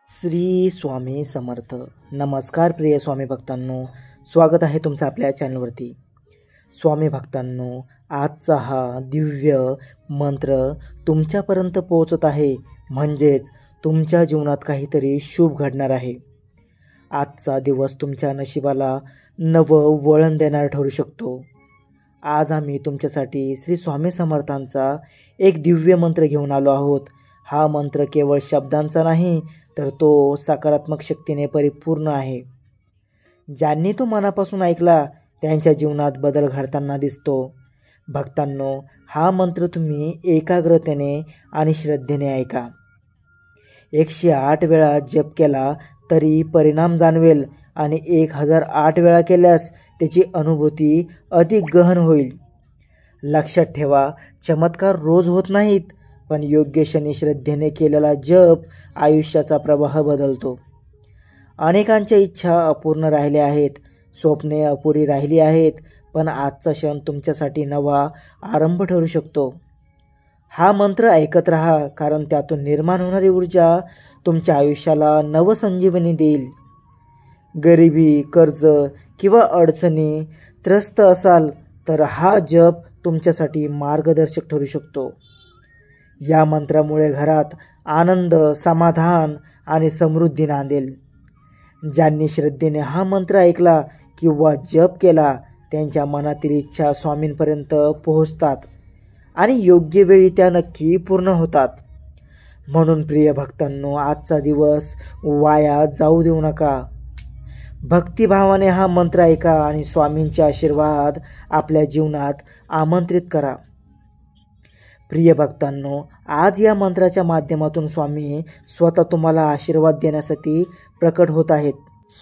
श्री स्वामी समर्थ. नमस्कार प्रिय स्वामी भक्तांनो, स्वागत आहे तुमचं आपल्या चॅनलवरती. स्वामी भक्तांनो, आजचा हा दिव्य मंत्र तुमच्यापर्यंत पोहोचत आहे, म्हणजेच तुमच्या जीवनात काहीतरी शुभ घडणार आहे. आजचा दिवस तुमच्या नशिबाला नवं वळण देणार ठरू शकतो. आज आम्ही तुमच्यासाठी श्री स्वामी समर्थांचा एक दिव्य मंत्र घेऊन आलो आहोत. हा मंत्र केवळ शब्दांचा नाही, तर तो सकारात्मक शक्तीने परिपूर्ण आहे. ज्यांनी तो मनापासून ऐकला त्यांच्या जीवनात बदल घडताना दिसतो. भक्तांनो, हा मंत्र तुम्ही एकाग्रतेने आणि श्रद्धेने ऐका. 108 वेळा जप केला तरी परिणाम जाणवेल आणि 1008 वेळा केल्यास त्याची अनुभूती अधिक गहन होईल. लक्षात ठेवा, चमत्कार रोज होत नाहीत, पण योग्य क्षणी श्रद्धेने केलेला जप आयुष्याचा प्रवाह बदलतो. अनेकांच्या इच्छा अपूर्ण राहिल्या आहेत, स्वप्ने अपुरी राहिली आहेत, पण आजचा क्षण तुमच्यासाठी नवा आरंभ ठरू शकतो. हा मंत्र ऐकत राहा, कारण त्यातून निर्माण होणारी ऊर्जा तुमच्या आयुष्याला नवसंजीवनी देईल. गरिबी, कर्ज किंवा अडचणी त्रस्त असाल तर हा जप तुमच्यासाठी मार्गदर्शक ठरू शकतो. या मंत्रामुळे घरात आनंद, समाधान आणि समृद्धी नांदेल. ज्यांनी श्रद्धेने हा मंत्र ऐकला किंवा जप केला त्यांच्या मनातील इच्छा स्वामींपर्यंत पोहोचतात आणि योग्य वेळी त्या नक्की पूर्ण होतात. म्हणून प्रिय भक्तांनो, आजचा दिवस वाया जाऊ देऊ नका. भक्तिभावाने हा मंत्र ऐका आणि स्वामींचे आशीर्वाद आपल्या जीवनात आमंत्रित करा. प्रिय भक्तांनो, आज या मंत्राच्या माध्यमातून स्वामी स्वतः तुम्हाला आशीर्वाद देण्यासाठी प्रकट होत आहेत.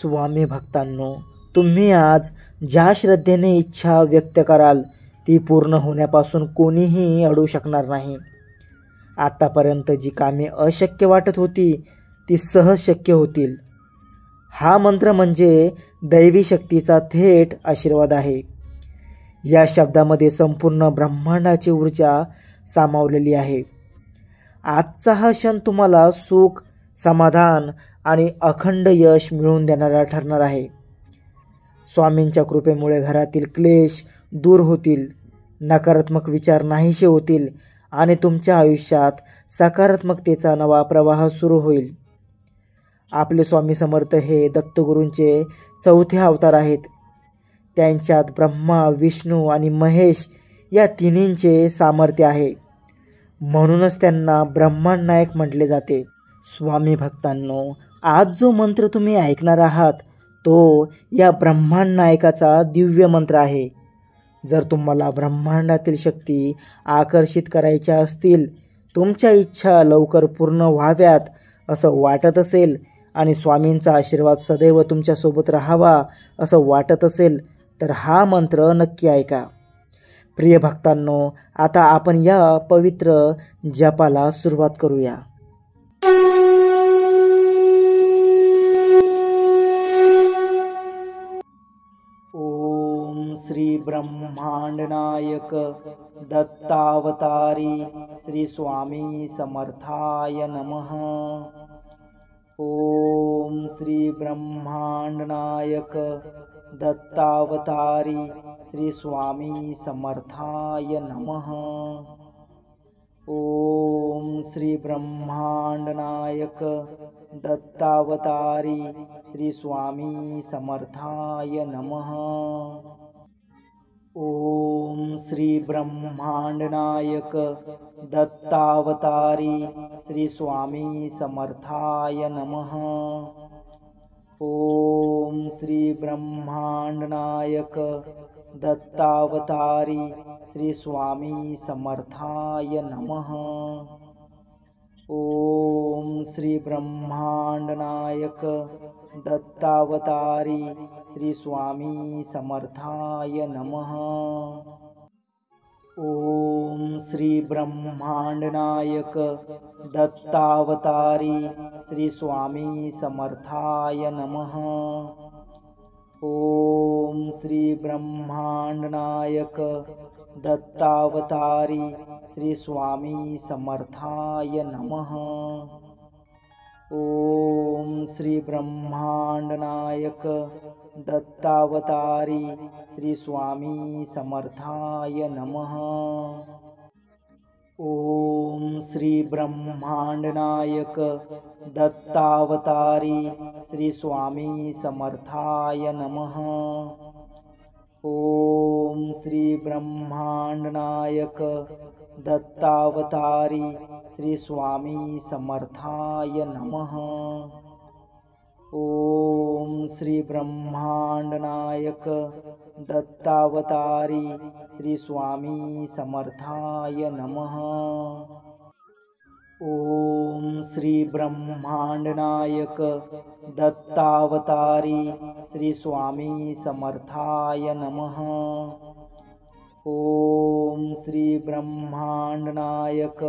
स्वामी भक्तांनो, तुम्ही आज ज्या श्रद्धेने इच्छा व्यक्त कराल ती पूर्ण होण्यापासून कोणीही अडवू शकणार नाही. आतापर्यंत जी कामे अशक्य वाटत होती ती सहज शक्य होतील. हा मंत्र म्हणजे दैवी शक्तीचा थेट आशीर्वाद आहे. या शब्दामध्ये संपूर्ण ब्रह्मांडाची ऊर्जा सामावलेली आहे. आजचा हा क्षण तुम्हाला सुख, समाधान आणि अखंड यश मिळवून देणारा ठरणार आहे. स्वामींच्या कृपेमुळे घरातील क्लेश दूर होतील, नकारात्मक विचार नाहीसे होतील आणि तुमच्या आयुष्यात सकारात्मकतेचा नवा प्रवाह सुरू होईल. आपले स्वामी समर्थ हे दत्तगुरूंचे 4थे अवतार आहेत. त्यांच्यात ब्रह्मा, विष्णू आणि महेश या तिन्हींचे सामर्थ्य आहे. म्हणूनच त्यांना ब्रह्मांड नायक म्हटले जाते. स्वामी भक्तांनो, आज जो मंत्र तुम्ही ऐकणार आहात तो या ब्रह्मांड नायकाचा दिव्य मंत्र आहे. जर तुम्हाला ब्रह्मांडातील शक्ती आकर्षित करायच्या असतील, तुमच्या इच्छा लवकर पूर्ण व्हाव्यात असं वाटत असेल आणि स्वामींचा आशीर्वाद सदैव तुमच्यासोबत राहावा असं वाटत असेल, तर हा मंत्र नक्की ऐका. प्रिय भक्तांनो, आता आपण या पवित्र जपाला सुरुवात करूया. ओम श्री ब्रह्मांड नायक दत्तावतारी श्री स्वामी समर्थाय नमः. ओम श्री ब्रह्मांड नायक दत्तावतारी श्री स्वामी समर्थाय नमः. ओम श्री ब्रह्मांड नायक दत्तावतारी श्री स्वामी समर्थाय नमः. ओम श्री ब्रह्मांड नायक दत्तावतारी श्री स्वामी समर्थाय नमः. ओम श्री ब्रह्मांड नायक दत्तावतारी श्री स्वामी समर्थाय नमः. ओम श्री ब्रह्मांड नायक दत्तावतारी श्री स्वामी समर्थाय नमः. ओम श्री ब्रह्मांड नायक दत्तावतारी श्री स्वामी समर्थाय नमः. ओम श्री ब्रह्मांड नायक दत्तावतारी श्री स्वामी समर्थाय नमः. ओम श्री ब्रह्मांड नायक दत्तावतारी श्री स्वामी समर्थाय नमः। ओम श्री ब्रह्मांड नायक दत्तावतारी श्री स्वामी समर्थाय नमः। ओम श्री ब्रह्मांड नायक दत्तावतारी श्री स्वामी समर्थाय नमः। ओम श्री ब्रह्मांड नायक दत्तावतारी श्री स्वामी समर्थाय नमः। ओम श्री ब्रह्मांड नायक दत्तावतारी श्री स्वामी समर्थाय नमः। ओम श्री ब्रह्मांड नायक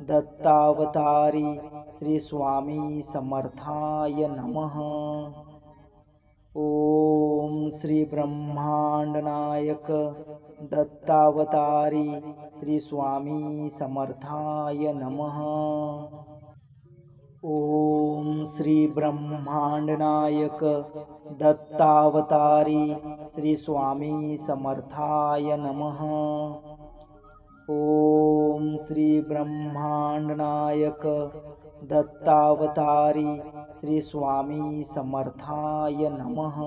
दत्तावतारी श्री स्वामी समर्थाय नमः। ओम श्री ब्रह्मांड नायक दत्तावतारी श्री स्वामी समर्थाय नमः। ओम श्री ब्रह्मांड नायक दत्तावतारी श्री स्वामी समर्थाय नमः। ओम श्री ब्रह्मांड नायक दत्तावतारी श्री स्वामी समर्थाय नमः।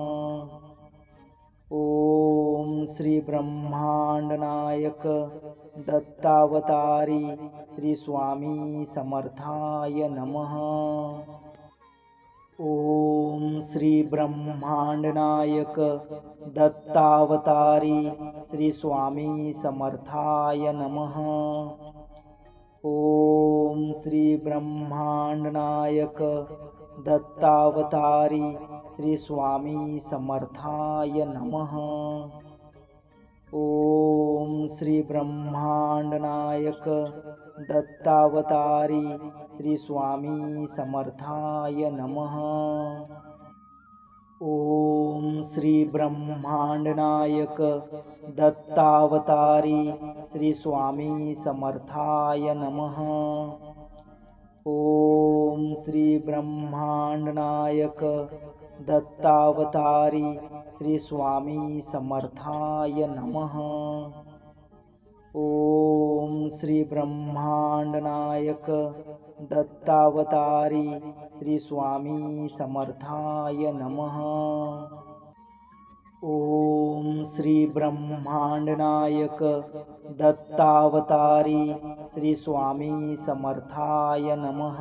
ओम श्री ब्रह्मांड नायक दत्तावतारी श्री स्वामी समर्थाय नमः। ओम श्री ब्रह्मांड नायक दत्तावतारी श्री स्वामी समर्थाय नमः। ओम श्री ब्रह्मांड नायक दत्तावतारी श्री स्वामी समर्थाय नमः। ओम श्री ब्रह्मांड नायक दत्तावतारी श्री स्वामी समर्थाय नमः। ओम श्री ब्रह्मांड नायक दत्तावतारी श्री स्वामी समर्थाय नमः। ओम श्री ब्रह्मांड नायक दत्तावतारी श्री स्वामी समर्थाय नमः। ओम श्री ब्रह्मांड नायक दत्तावतारी श्री स्वामी समर्थाय नमः। ओम श्री ब्रह्मांड नायक दत्तावतारी श्री स्वामी समर्थाय नमः।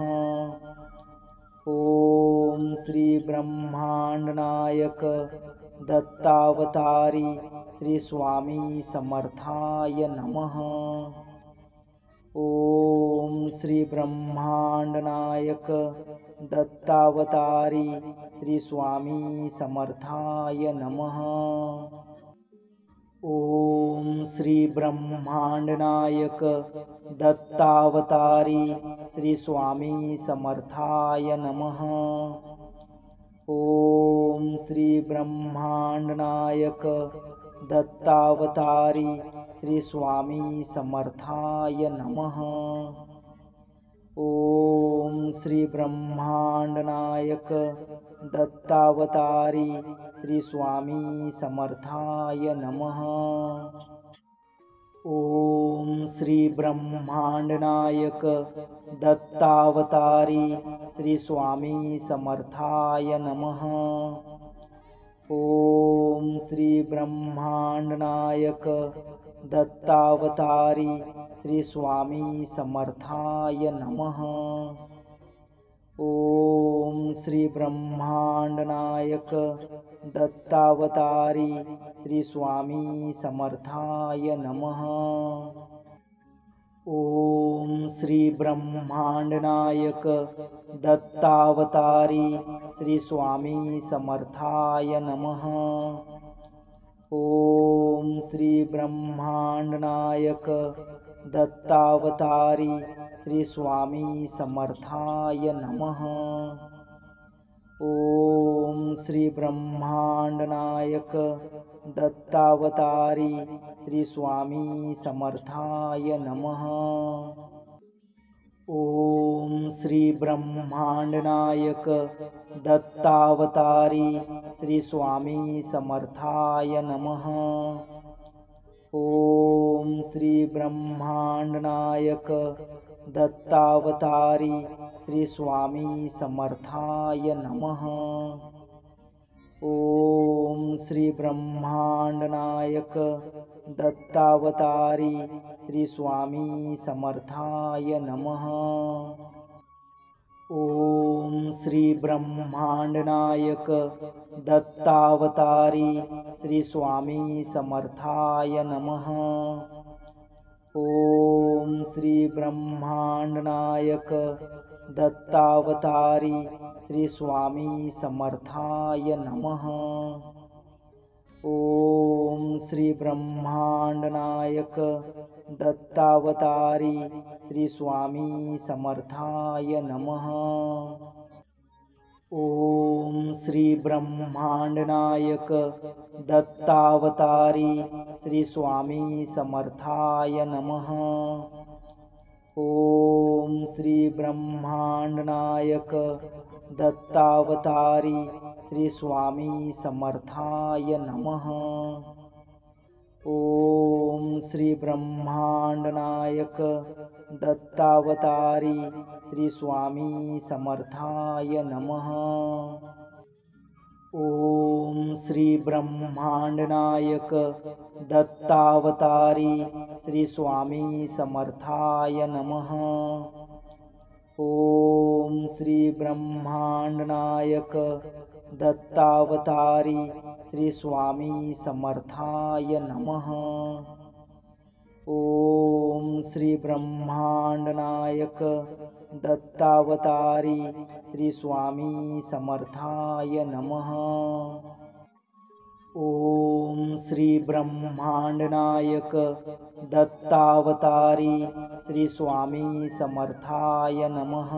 ओम श्री ब्रह्मांड नायक दत्तावतारी श्री स्वामी समर्थाय नमः। ओम श्री ब्रह्मांड नायक दत्तावतारी श्री स्वामी समर्थाय नमः। ओम श्री ब्रह्मांड नायक दत्तावतारी श्री स्वामी समर्थाय नमः। ओम श्री ब्रह्मांड नायक दत्तावतारी श्री स्वामी समर्थाय नमः। ओम श्री ब्रह्मांड नायक दत्तावतारी श्री स्वामी समर्थाय नमः। ओम श्री ब्रह्मांड नायक दत्तावतारी श्री स्वामी समर्थाय नमः। ओम श्री ब्रह्मांड नायक दत्तावतारी श्री स्वामी समर्थाय नमः। ओम श्री ब्रह्मांड नायक दत्तावतारी श्री स्वामी समर्थाय नमः। ओम श्री ब्रह्मांड नायक दत्तावतारी श्री स्वामी समर्थाय नमः। ओम श्री ब्रह्मांड नायक दत्तावतारी श्री स्वामी समर्थाय नमः। ओम श्री ब्रह्मांड नायक दत्तावतारी श्री स्वामी समर्थाय नमः। ओम श्री ब्रह्मांडनायक दत्तावतारी श्री स्वामी समर्थाय नमः। ओम श्री ब्रह्मांडनायक दत्तावतारी श्री स्वामी समर्थाय नमः। ओम श्री ब्रह्मांडनायक दत्तावतारी श्री स्वामी समर्थाय नमः। ओम श्री ब्रह्मांडनायक दत्तावतारी श्री स्वामी समर्थाय नमः। ओम श्री ब्रह्मांडनायक दत्तावतारी श्री स्वामी समर्थाय नमः। ओम श्री ब्रह्मांडनायक दत्तावतारी श्री स्वामी समर्थाय नमः। ओम श्री ब्रह्मांडनायक दत्तावतारी श्री स्वामी समर्थाय नमः। ओम श्री ब्रह्मांडनायक दत्तावतारी श्री स्वामी समर्थाय नमः। ओम श्री ब्रह्मांडनायक दत्तावतारी श्री स्वामी समर्थाय नमः। ओम श्री ब्रह्मांडनायक दत्तावतारी श्री स्वामी समर्थाय नमः। ओम श्री ब्रह्मांडनायक दत्तावतारी श्री स्वामी समर्थाय नमः। ओम श्री ब्रह्मांडनायक दत्तावतारी श्री स्वामी समर्थाय नमः। ओम श्री ब्रह्मांडनायक दत्तावतारी श्री स्वामी समर्थाय नमः।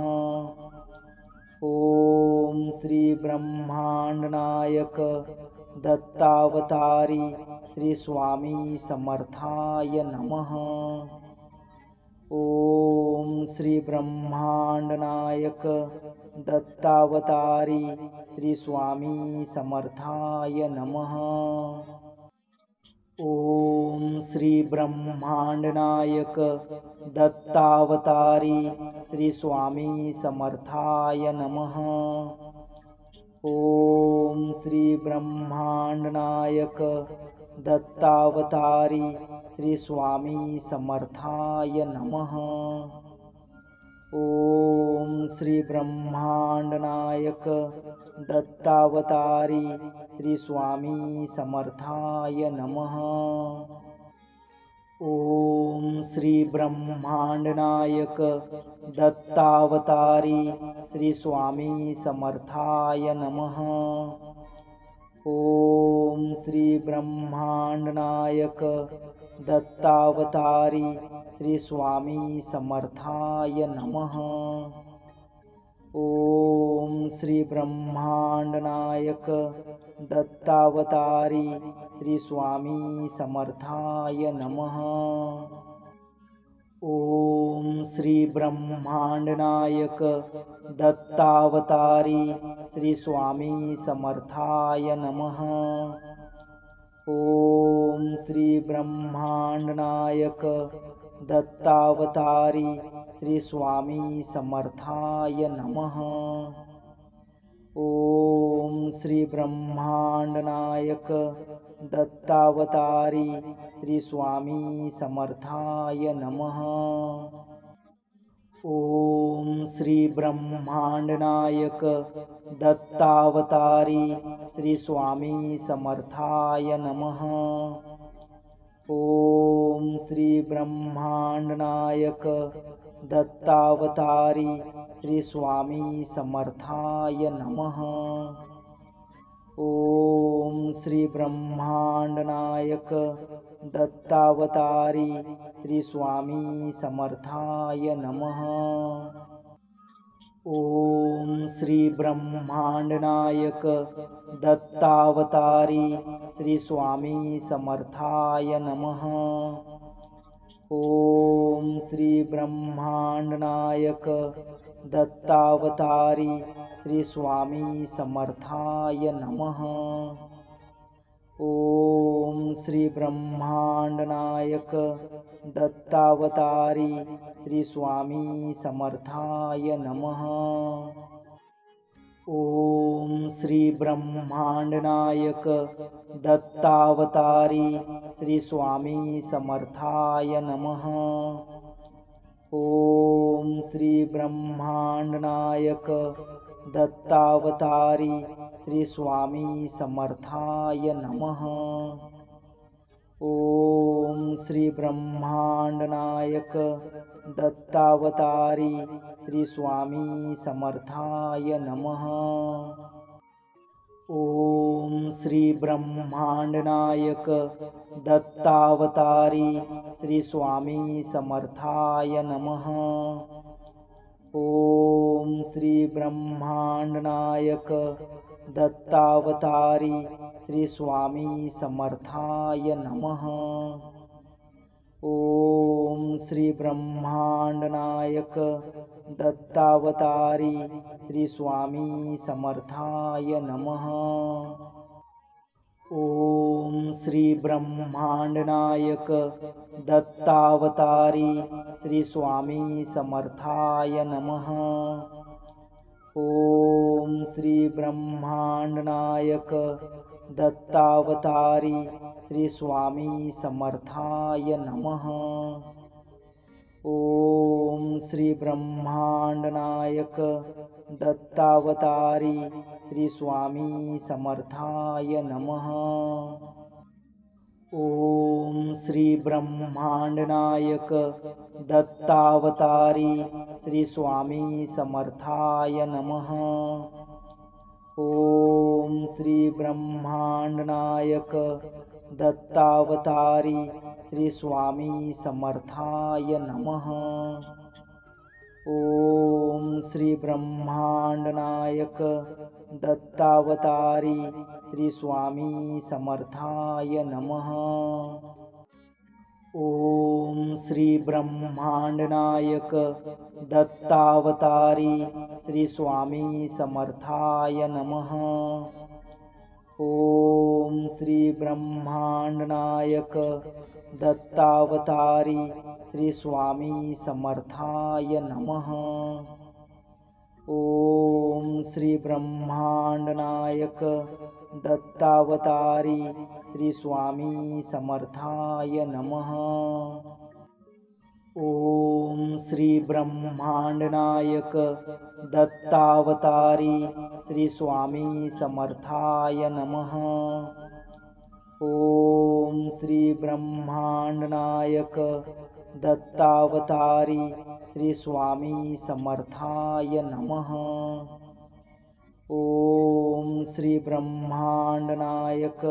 ओम श्री ब्रह्मांडनायक दत्तावतारी श्री स्वामी समर्थाय नमः। ओम श्री ब्रह्मांडनायक दत्तावतारी श्री स्वामी समर्थाय नमः। ओम श्री ब्रह्मांडनायक दत्तावतारी श्री स्वामी समर्थाय नमः। ओम श्री ब्रह्मांडनायक दत्तावतारी श्री स्वामी समर्थाय नमः। ओम श्री ब्रह्मांडनायक दत्तावतारी श्री स्वामी समर्थाय नमः। ओम श्री ब्रह्मांडनायक दत्तावतारी श्री स्वामी समर्थाय नमः। ओम श्री ब्रह्मांडनायक दत्तावतारी श्री स्वामी समर्थाय नमः। ओम श्री ब्रह्मांडनायक दत्तावतारी श्री स्वामी समर्थाय नमः। ओम श्री ब्रह्मांडनायक दत्तावतारी श्री स्वामी समर्थाय नमः। ओम श्री ब्रह्मांडनायक दत्तावतारी श्री स्वामी समर्थाय नमः। ओम श्री ब्रह्मांडनायक दत्तावतारी श्री स्वामी समर्थाय नमः। ओम श्री ब्रह्मांडनायक दत्तावतारी श्री स्वामी समर्थाय नमः। ओम श्री ब्रह्मांडनायक दत्तावतारी श्री स्वामी समर्थाय नमः। ओम श्री ब्रह्मांडनायक दत्तावतारी श्री स्वामी समर्थाय नमः। ओम श्री ब्रह्मांडनायक दत्तावतारी श्री स्वामी समर्थाय नमः। ओम श्री ब्रह्मांड नायक दत्तावतारी श्री स्वामी समर्थाय नमः। ओम श्री ब्रह्मांड नायक दत्तावतारी श्री स्वामी समर्थाय नमः। ओम श्री ब्रह्मांड नायक दत्तावतारी श्री स्वामी समर्थाय नमः। ओम श्री ब्रह्मांड नायक दत्तावतारी श्री स्वामी समर्थाय नमः। ओम श्री ब्रह्मांड नायक दत्तावतारी श्री स्वामी समर्थाय नमः। ओम श्री ब्रह्मांड नायक दत्तावतारी श्री स्वामी समर्थाय नमः। ओम श्री ब्रह्मांड नायक दत्तावतारी श्री स्वामी समर्थाय नमः। ओम श्री ब्रह्मांड नायक दत्तावतारी श्री स्वामी समर्थाय नमः। ओम श्री ब्रह्मांड नायक दत्तावतारी श्री स्वामी समर्थाय नमः। ओम श्री ब्रह्मांड नायक दत्तावतारी श्री स्वामी समर्थाय नमः। ओम श्री ब्रह्मांड नायक दत्तावतारी श्री स्वामी समर्थाय नमः। ओम श्री ब्रह्मांड नायक दत्तावतारी श्री स्वामी समर्थाय नमः। ओम श्री ब्रह्मांड नायक दत्तावतारी श्री स्वामी समर्थाय नमः। ओम श्री ब्रह्मांड नायक दत्तावतारी श्री स्वामी समर्थाय नमः। ओम श्री ब्रह्मांड नायक दत्तावतारी श्री स्वामी समर्थाय नमः। ओम श्री ब्रह्मांड नायक दत्तावतारी श्री स्वामी समर्थाय नमः। ओम श्री ब्रह्मांड नायक दत्तावतारी श्री स्वामी समर्थाय नमः। ओम श्री ब्रह्मांड नायक दत्तावतारी श्री स्वामी समर्थाय नमः। ओम श्री ब्रह्मांड नायक दत्तावतारी श्री स्वामी समर्थाय नमः। ओम श्री ब्रह्मांड नायक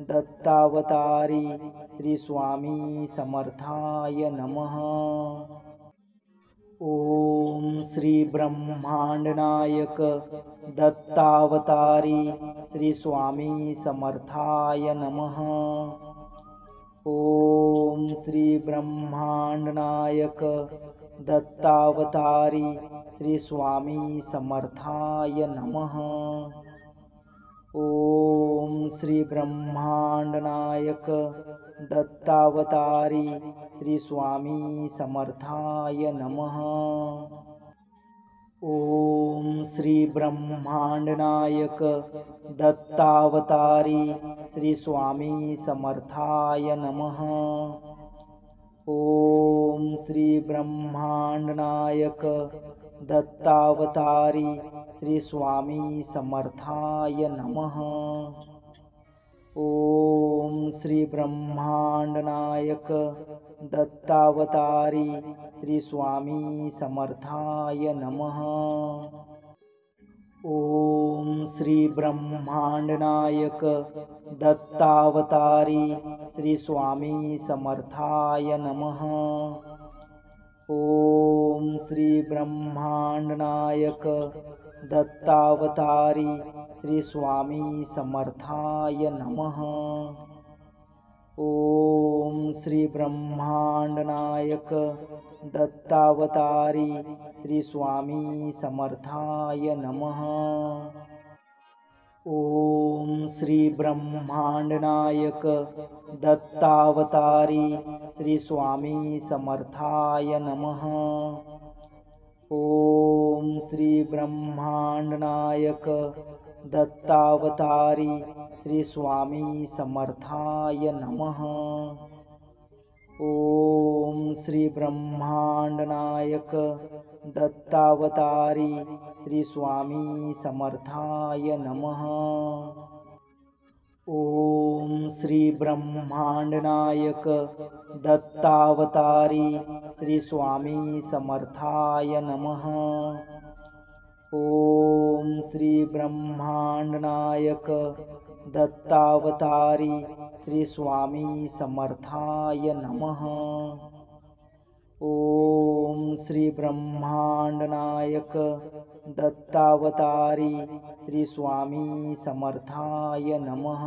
दत्तावतारी श्री स्वामी समर्थाय नमः। ओम श्री ब्रह्मांड नायक दत्तावतारी श्री स्वामी समर्थाय नमः। ओम श्री ब्रह्मांड नायक दत्तावतारी श्री स्वामी समर्थाय नमः। ओम श्री ब्रह्मांड नायक दत्तावतारी श्री स्वामी समर्थाय नमः। ओम श्री ब्रह्मांड नायक दत्तावतारी श्री स्वामी समर्थाय नमः। ओम श्री ब्रह्मांड नायक दत्तावतारी श्री स्वामी समर्थाय नमः। ओम श्री ब्रह्मांड नायक दत्तावतारी श्री स्वामी समर्थाय नमः। ओम श्री ब्रह्मांड नायक दत्तावतारी श्री स्वामी समर्थाय नमः। ओम श्री ब्रह्मांड नायक दत्तावतारी श्री स्वामी समर्थाय नमः। ओम श्री ब्रह्मांड नायक दत्तावतारी श्री स्वामी समर्थाय नमः। ओम श्री ब्रह्मांड नायक दत्तावतारी श्री स्वामी समर्थाय नमः। ओम श्री ब्रह्मांड नायक दत्तावतारी श्री स्वामी समर्थाय नमः। ओम श्री ब्रह्मांड नायक दत्तावतारी श्री स्वामी समर्थाय नमः। ओम श्री ब्रह्मांड नायक दत्तावतारी श्री स्वामी समर्थाय नमः। ओम श्री ब्रह्मांड नायक दत्तावतारी श्री स्वामी समर्थाय नमः। ओम श्री ब्रह्मांड नायक दत्तावतारी श्री स्वामी समर्थाय नमः।